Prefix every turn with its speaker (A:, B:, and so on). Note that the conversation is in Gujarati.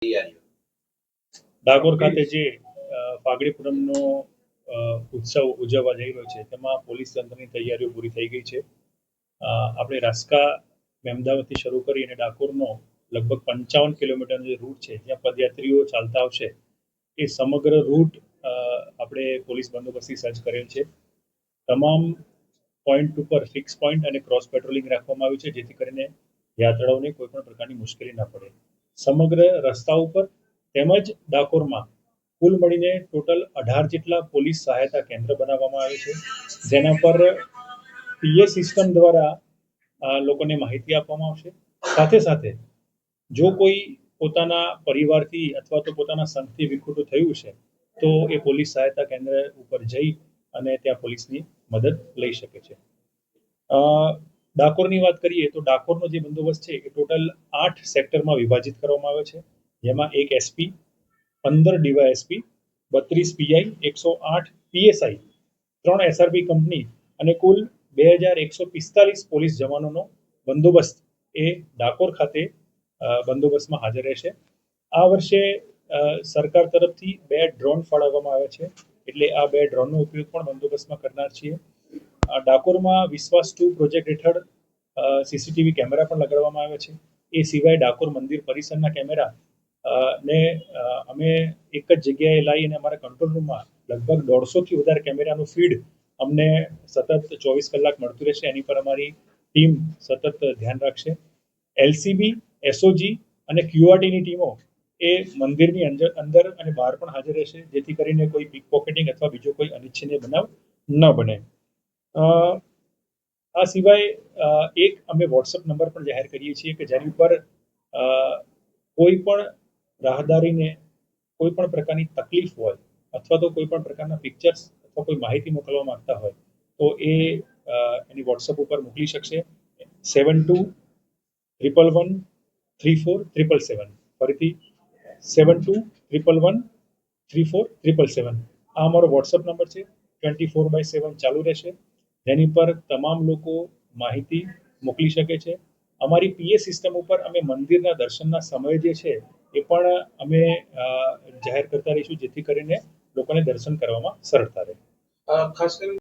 A: તૈયારીઓ
B: ડાકોર ખાતે જે ફાગડી પૂનમનો ઉત્સવ ઉજવવા જઈ રહ્યો છે તેમાં પોલીસ તંત્રની તૈયારીઓ પૂરી થઈ ગઈ છે. આપણે રાસ્કા મહેમદાવાદથી શરૂ કરી અને ડાકોરનો લગભગ 55 કિલોમીટરનો જે રૂટ છે જ્યાં પદયાત્રીઓ ચાલતા આવશે એ સમગ્ર રૂટ આપણે પોલીસ બંદોબસ્તથી સજ્જ કરેલ છે. તમામ પોઈન્ટ ઉપર ફિક્સ પોઈન્ટ અને ક્રોસ પેટ્રોલિંગ રાખવામાં આવ્યું છે જેથી કરીને યાત્રાળુઓને કોઈ પણ પ્રકારની મુશ્કેલી ના પડે. સમગ્ર રસ્તા ઉપર તેમજ ડાકોરમાં કુલ મળીને ટોટલ 18 જેટલા પોલીસ સહાયતા કેન્દ્ર બનાવવામાં આવે છે જેના પર પીએ સિસ્ટમ દ્વારા લોકોને માહિતી આપવામાં આવશે. સાથે સાથે જો કોઈ પોતાના પરિવારથી અથવા તો પોતાના સંઘથી વિખૂટું થયું છે તો એ પોલીસ સહાયતા કેન્દ્ર ઉપર જઈ અને ત્યાં પોલીસની મદદ લઈ શકે છે. ડાકોરની વાત કરીએ તો ડાકોરનો જે બંદોબસ્ત છે એ ટોટલ 8 સેક્ટરમાં વિભાજિત કરવામાં આવ્યો છે જેમાં 1 SP, 15 DYSP, 32 PI, 108 PSI, 3 SRP company અને કુલ 2145 પોલીસ જવાનોનો બંદોબસ્ત એ ડાકોર ખાતે બંદોબસ્તમાં હાજર રહેશે. આ વર્ષે સરકાર તરફથી 2 ડ્રોન ફાળવવામાં આવ્યા છે એટલે આ 2 ડ્રોનનો ઉપયોગ પણ બંદોબસ્તમાં કરનાર છીએ. ડાકોરમાં વિશ્વાસ 2 પ્રોજેક્ટ હેઠળ સીસીટીવી કેમેરા પણ લગાડવામાં આવ્યા છે. એ સિવાય ડાકોર મંદિર પરિસરના કેમેરા ને અમે એક જ જગ્યાએ લાવી અને અમારા કંટ્રોલ રૂમમાં લગભગ 150થી વધારે કેમેરાનું ફીડ અમને સતત 24 કલાક મળતું રહેશે. એની પર અમારી ટીમ સતત ધ્યાન રાખશે. એલસીબી, એસઓજી અને ક્યુઆરટીની ટીમો એ મંદિરની અંદર અને બહાર પણ હાજર રહેશે જેથી કરીને કોઈ પિક પોકેટિંગ અથવા બીજો કોઈ અનિચ્છનીય બનાવ ન બને. આ સિવાય એક અમે વોટ્સઅપ નંબર પણ જાહેર કરીએ છીએ કે જેની ઉપર કોઈ પણ રાહદારીને કોઈ પણ પ્રકારની તકલીફ હોય અથવા તો કોઈ પણ પ્રકારના પિક્ચર્સ અથવા કોઈ માહિતી મોકલવા માંગતા હોય તો એ એની વોટ્સઅપ ઉપર મોકલી શકશે. 7211134777. ફરીથી 7211134777. આ અમારો વોટ્સઅપ નંબર છે. 24/7 ચાલુ રહેશે જેની પર તમામ લોકો માહિતી મોકલી શકે છે. અમારી પીએ સિસ્ટમ ઉપર અમે મંદિરના દર્શનના સમય જે છે એ પણ અમે જાહેર કરતા રહીશું જેથી કરીને લોકોને દર્શન કરવામાં સરળતા રહે.
A: ખાસ કરીને